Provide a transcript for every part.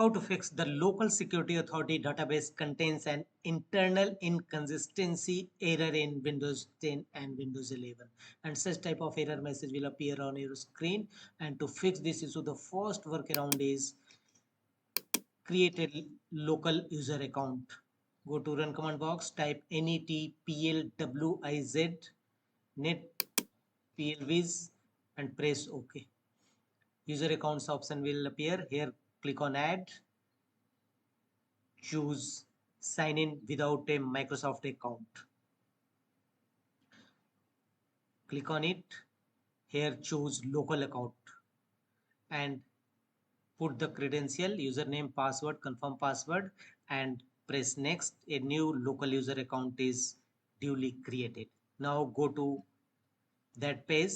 How to fix the local security authority database contains an internal inconsistency error in Windows 10 and Windows 11, and such type of error message will appear on your screen. And to fix this issue, the first workaround is create a local user account. Go to run command box, type netplwiz netplwiz and press OK. User accounts option will appear here. Click on add, choose sign in without a Microsoft account. Click on it. Here choose local account and put the credential, username, password, confirm password, and press next. A new local user account is duly created. Now go to that page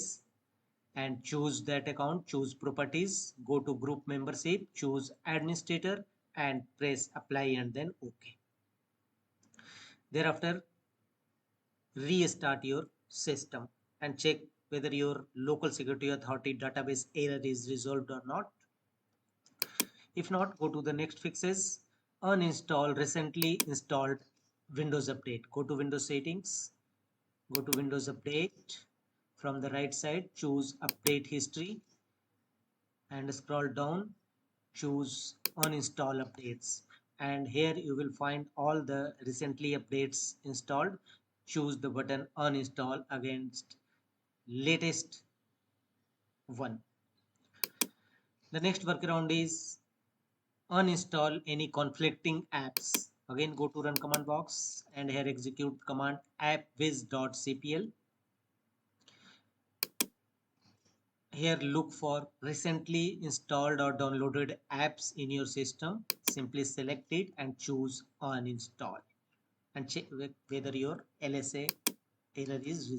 and choose that account, choose properties, go to group membership, choose administrator and press apply and then OK. Thereafter restart your system and check whether your local security authority database error is resolved or not. If not, go to the next fixes. Uninstall recently installed Windows Update. Go to Windows settings, go to Windows Update. From the right side, choose Update History and scroll down, choose Uninstall Updates. And here you will find all the recently updates installed. Choose the button Uninstall against latest one. The next workaround is uninstall any conflicting apps. Again, go to run command box and here execute command appwiz.cpl. Here look for recently installed or downloaded apps in your system. Simply select it and choose uninstall and check whether your LSA error is